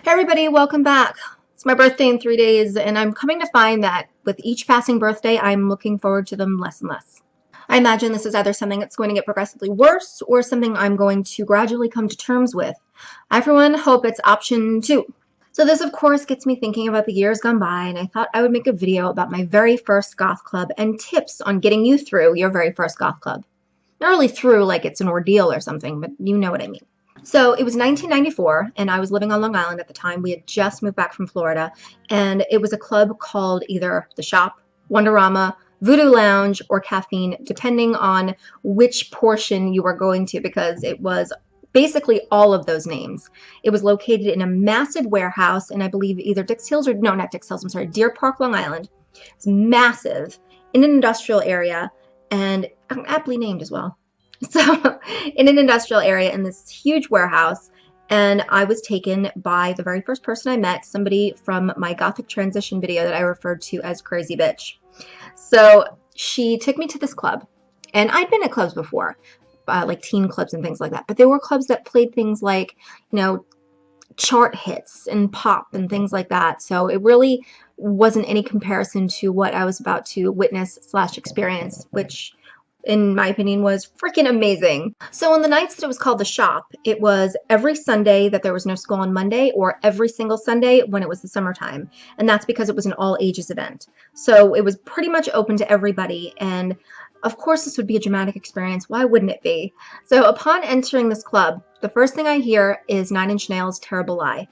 Hey everybody, welcome back. It's my birthday in 3 days, and I'm coming to find that with each passing birthday, I'm looking forward to them less and less. I imagine this is either something that's going to get progressively worse or something I'm going to gradually come to terms with. I, for one, hope it's option 2. So this, of course, gets me thinking about the years gone by, and I thought I would make a video about my very first goth club and tips on getting you through your very first goth club. Not really through like it's an ordeal or something, but you know what I mean. So it was 1994, and I was living on Long Island at the time. We had just moved back from Florida, and it was a club called either The Shop, Wonderama, Voodoo Lounge, or Caffeine, depending on which portion you were going to, because it was basically all of those names. It was located in a massive warehouse, and I believe either Dix Hills or, no, not Dix Hills, I'm sorry, Deer Park, Long Island. It's massive, in an industrial area, and aptly named as well. So in an industrial area in this huge warehouse, and I was taken by the very first person I met, somebody from my Gothic transition video that I referred to as Crazy Bitch. So she took me to this club, and I'd been at clubs before, like teen clubs and things like that, but there were clubs that played things like, you know, chart hits and pop and things like that. So it really wasn't any comparison to what I was about to witness / experience, which in my opinion was freaking amazing. So on the nights that it was called The Shop, it was every Sunday that there was no school on Monday, or every single Sunday when it was the summertime. And that's because it was an all ages event. So it was pretty much open to everybody. And of course this would be a dramatic experience. Why wouldn't it be? So upon entering this club, the first thing I hear is Nine Inch Nails' Terrible Lie.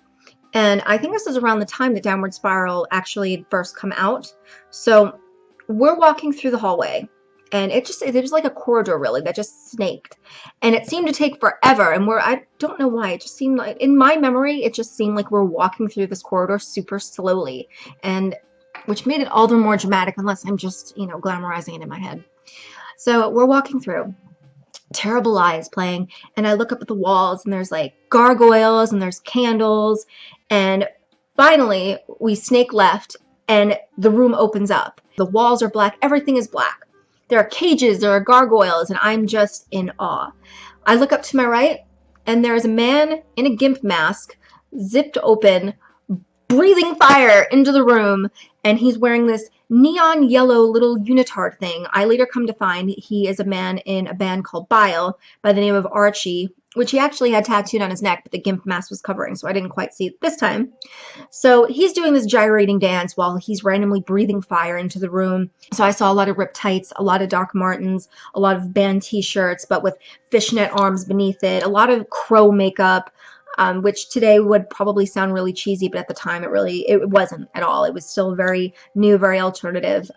And I think this is around the time that Downward Spiral actually had first come out. So we're walking through the hallway, and it was like a corridor really that just snaked, and it seemed to take forever, and I don't know why, it just seemed like, in my memory, it just seemed like we're walking through this corridor super slowly, and which made it all the more dramatic, unless I'm just, you know, glamorizing it in my head. So we're walking through, Terrible Lie is playing, and I look up at the walls, and there's like gargoyles, and there's candles, and finally we snake left, and the room opens up. The walls are black, everything is black. There are cages, there are gargoyles, and I'm just in awe. I look up to my right, and there's a man in a gimp mask, zipped open, breathing fire into the room, and he's wearing this neon yellow little unitard thing. I later come to find he is a man in a band called Bile by the name of Archie, which he actually had tattooed on his neck, but the gimp mask was covering, so I didn't quite see it this time. So he's doing this gyrating dance while he's randomly breathing fire into the room. So I saw a lot of ripped tights, a lot of Doc Martens, a lot of band t-shirts, but with fishnet arms beneath it, a lot of crow makeup, which today would probably sound really cheesy, but at the time it wasn't at all. It was still very new, very alternative.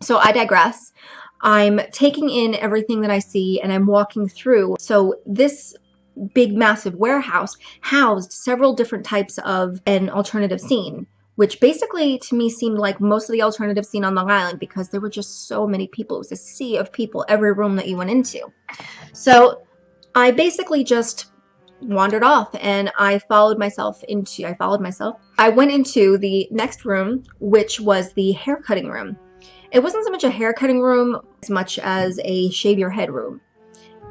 So I digress. I'm taking in everything that I see, and I'm walking through. So this big, massive warehouse housed several different types of an alternative scene, which basically to me seemed like most of the alternative scene on Long Island, because there were just so many people. It was a sea of people, every room that you went into. So I basically just wandered off, and I went into the next room, which was the haircutting room. It wasn't so much a haircutting room as much as a shave your head room.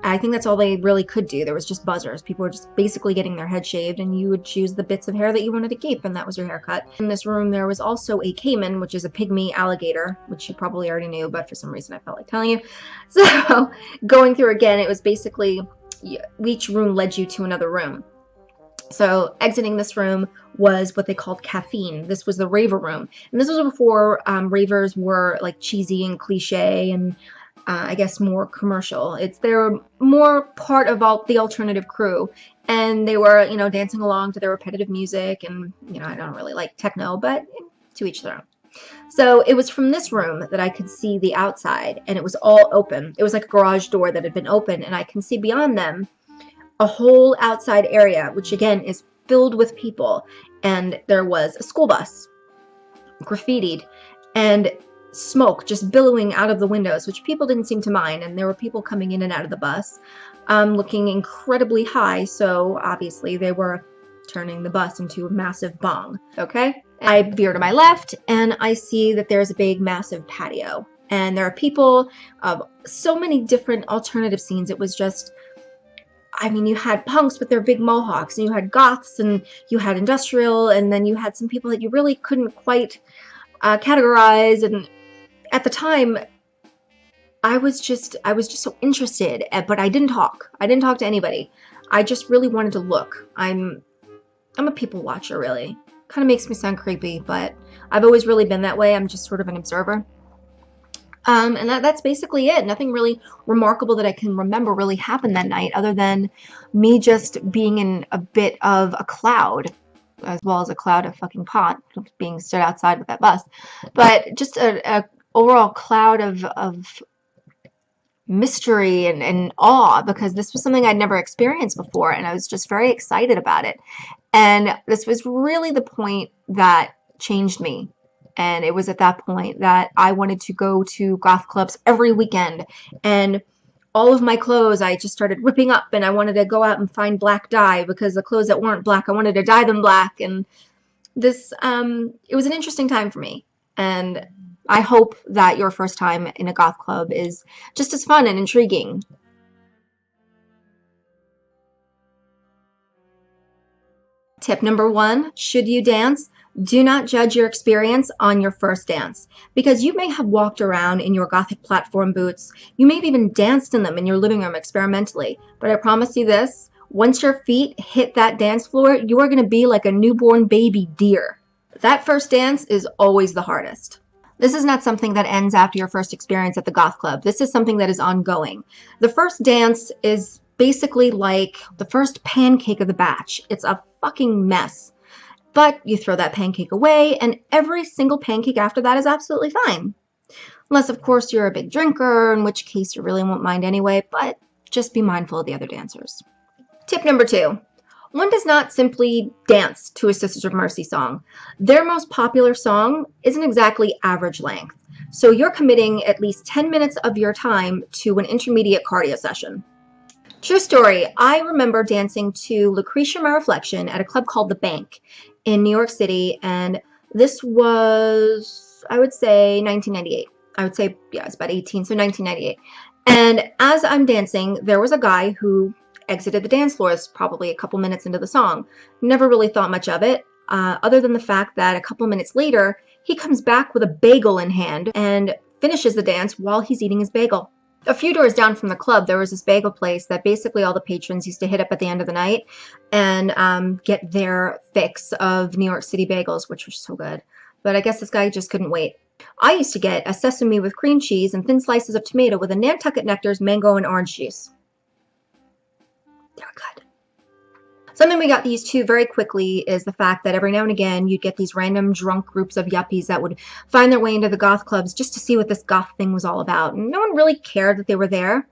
I think that's all they really could do. There was just buzzers. People were just basically getting their head shaved, and you would choose the bits of hair that you wanted to keep, and that was your haircut. In this room, there was also a caiman, which is a pygmy alligator, which you probably already knew, but for some reason I felt like telling you. So going through again, it was basically each room led you to another room. So exiting this room was what they called Caffeine. This was the Raver Room. And this was before ravers were like cheesy and cliche and I guess more commercial. They were more part of the alternative crew. And they were, you know, dancing along to their repetitive music. And, you know, I don't really like techno, but to each their own. So it was from this room that I could see the outside, and it was all open. It was like a garage door that had been open, and I can see beyond them a whole outside area, which again is filled with people. And there was a school bus, graffitied, and smoke just billowing out of the windows, which people didn't seem to mind. And there were people coming in and out of the bus, looking incredibly high. So obviously they were turning the bus into a massive bong. Okay, I veer to my left, and I see that there's a big, massive patio, and there are people of so many different alternative scenes. It was just, I mean, you had punks with their big mohawks, and you had goths, and you had industrial, and then you had some people that you really couldn't quite categorize. And at the time, I was just so interested, but I didn't talk. I didn't talk to anybody. I just really wanted to look. I'm a people watcher, really. Kind of makes me sound creepy, but I've always really been that way. I'm just sort of an observer. And that's basically it. Nothing really remarkable that I can remember really happened that night, other than me just being in a bit of a cloud, as well as a cloud of fucking pot, being stood outside with that bus. But just a overall cloud of mystery and awe, because this was something I'd never experienced before, and I was just very excited about it. And this was really the point that changed me. And it was at that point that I wanted to go to goth clubs every weekend. And all of my clothes, I just started ripping up, and I wanted to go out and find black dye, because the clothes that weren't black, I wanted to dye them black. And this, it was an interesting time for me. And I hope that your first time in a goth club is just as fun and intriguing. Tip number 1, should you dance? Do not judge your experience on your first dance, because you may have walked around in your Gothic platform boots. You may have even danced in them in your living room experimentally. But I promise you this, once your feet hit that dance floor, you are going to be like a newborn baby deer. That first dance is always the hardest. This is not something that ends after your first experience at the goth club. This is something that is ongoing. The first dance is basically like the first pancake of the batch. It's a fucking mess. But you throw that pancake away, and every single pancake after that is absolutely fine. Unless, of course, you're a big drinker, in which case you really won't mind anyway, but just be mindful of the other dancers. Tip number 2. One does not simply dance to a Sisters of Mercy song. Their most popular song isn't exactly average length, so you're committing at least 10 minutes of your time to an intermediate cardio session. True story, I remember dancing to Lucretia My Reflection at a club called The Bank in New York City, and this was, I would say, 1998. I would say, yeah, it's about 18, so 1998. And as I'm dancing, there was a guy who exited the dance floor probably a couple minutes into the song. Never really thought much of it, other than the fact that a couple minutes later, he comes back with a bagel in hand and finishes the dance while he's eating his bagel. A few doors down from the club, there was this bagel place that basically all the patrons used to hit up at the end of the night and get their fix of New York City bagels, which were so good. But I guess this guy just couldn't wait. I used to get a sesame with cream cheese and thin slices of tomato with a Nantucket Nectar's mango and orange juice. They were good. Something we got used to very quickly is the fact that every now and again you'd get these random drunk groups of yuppies that would find their way into the goth clubs just to see what this goth thing was all about. And no one really cared that they were there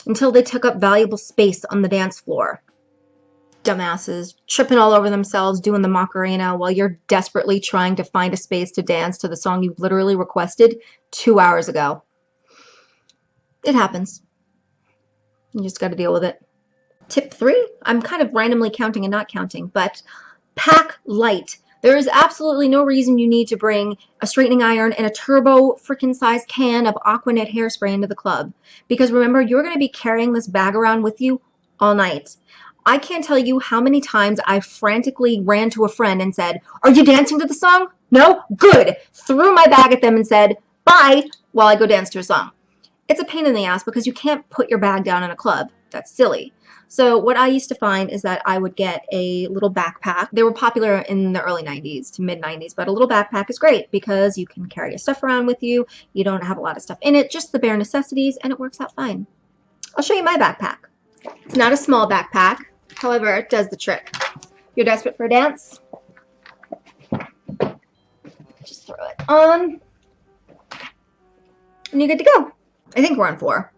until they took up valuable space on the dance floor. Dumbasses, tripping all over themselves, doing the Macarena while you're desperately trying to find a space to dance to the song you literally requested 2 hours ago. It happens. You just got to deal with it. Tip 3, I'm kind of randomly counting and not counting, but pack light. There is absolutely no reason you need to bring a straightening iron and a turbo freaking size can of Aquanet hairspray into the club. Because remember, you're going to be carrying this bag around with you all night. I can't tell you how many times I frantically ran to a friend and said, "Are you dancing to the song?" "No?" "Good." Threw my bag at them and said, "Bye," while I go dance to a song. It's a pain in the ass because you can't put your bag down in a club. That's silly. So what I used to find is that I would get a little backpack. They were popular in the early 90s to mid 90s, but a little backpack is great because you can carry your stuff around with you. You don't have a lot of stuff in it, just the bare necessities, and it works out fine. I'll show you my backpack. It's not a small backpack. However, it does the trick. You're desperate for a dance? Just throw it on. And you're good to go. I think we're on 4.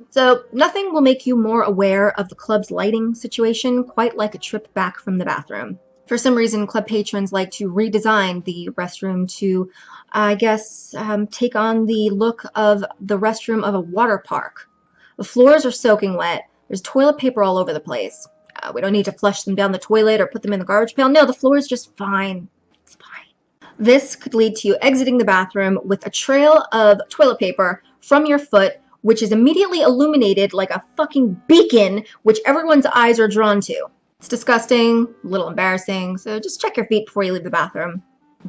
So nothing will make you more aware of the club's lighting situation quite like a trip back from the bathroom. For some reason, club patrons like to redesign the restroom to, I guess, take on the look of the restroom of a water park. The floors are soaking wet. There's toilet paper all over the place. We don't need to flush them down the toilet or put them in the garbage pail. No, the floor is just fine. It's fine. This could lead to you exiting the bathroom with a trail of toilet paper from your foot which is immediately illuminated like a fucking beacon, which everyone's eyes are drawn to. It's disgusting, a little embarrassing, so just check your feet before you leave the bathroom.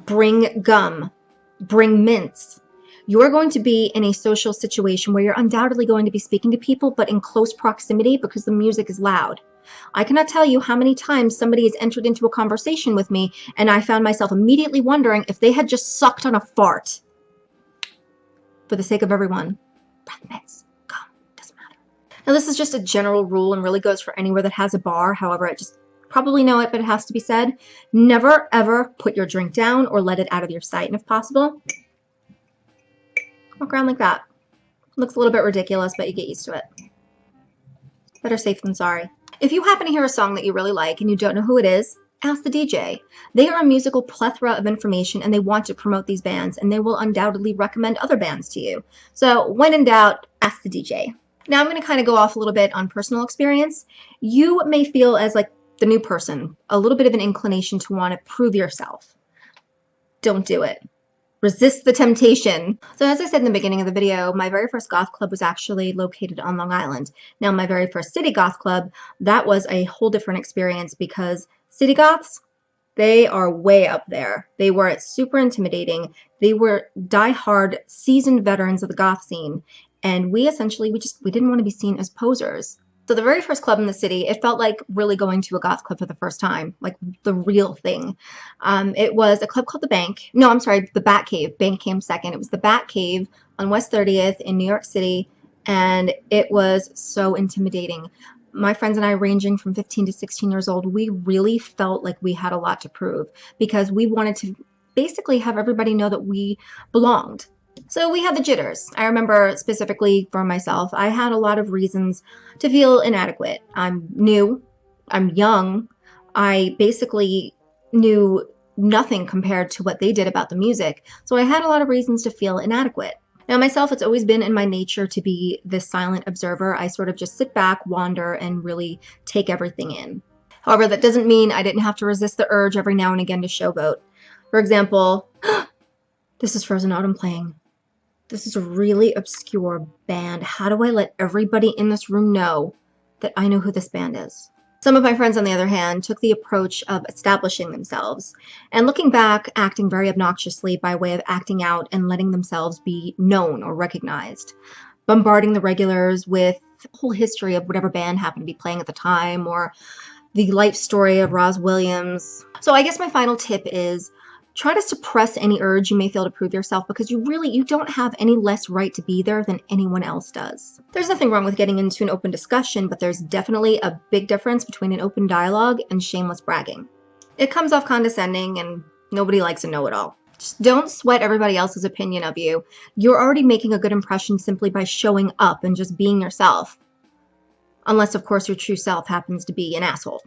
Bring gum. Bring mints. You're going to be in a social situation where you're undoubtedly going to be speaking to people, but in close proximity because the music is loud. I cannot tell you how many times somebody has entered into a conversation with me and I found myself immediately wondering if they had just sucked on a fart. For the sake of everyone, breath mints, gum, doesn't matter. Now this is just a general rule and really goes for anywhere that has a bar. However, I just probably know it, but it has to be said. Never ever put your drink down or let it out of your sight. And if possible, walk around like that. Looks a little bit ridiculous, but you get used to it. Better safe than sorry. If you happen to hear a song that you really like and you don't know who it is, ask the DJ. They are a musical plethora of information and they want to promote these bands and they will undoubtedly recommend other bands to you. So when in doubt, ask the DJ. Now I'm going to kind of go off a little bit on personal experience. You may feel as like the new person, a little bit of an inclination to want to prove yourself. Don't do it. Resist the temptation. So as I said in the beginning of the video, my very first goth club was actually located on Long Island. Now my very first city goth club, that was a whole different experience because city goths, they are way up there. They were super intimidating. They were die-hard seasoned veterans of the goth scene. And we essentially, we didn't want to be seen as posers. So the very first club in the city, it felt like really going to a goth club for the first time, like the real thing. It was a club called the Bank. No, I'm sorry, the Bat Cave. Bank came second. It was the Bat Cave on West 30th in New York City, and it was so intimidating. My friends and I, ranging from 15 to 16 years old, we really felt like we had a lot to prove because we wanted to basically have everybody know that we belonged. So we had the jitters. I remember specifically for myself, I had a lot of reasons to feel inadequate. I'm new, I'm young, I basically knew nothing compared to what they did about the music, so I had a lot of reasons to feel inadequate. Now myself, it's always been in my nature to be this silent observer. I sort of just sit back, wander, and really take everything in. However, that doesn't mean I didn't have to resist the urge every now and again to showboat. For example, this is Frozen Autumn playing. This is a really obscure band. How do I let everybody in this room know that I know who this band is? Some of my friends, on the other hand, took the approach of establishing themselves and looking back, acting very obnoxiously by way of acting out and letting themselves be known or recognized, bombarding the regulars with the whole history of whatever band happened to be playing at the time or the life story of Roz Williams. So I guess my final tip is try to suppress any urge you may feel to prove yourself because you don't have any less right to be there than anyone else does. There's nothing wrong with getting into an open discussion, but there's definitely a big difference between an open dialogue and shameless bragging. It comes off condescending and nobody likes a know-it-all. Just don't sweat everybody else's opinion of you. You're already making a good impression simply by showing up and just being yourself. Unless, of course, your true self happens to be an asshole.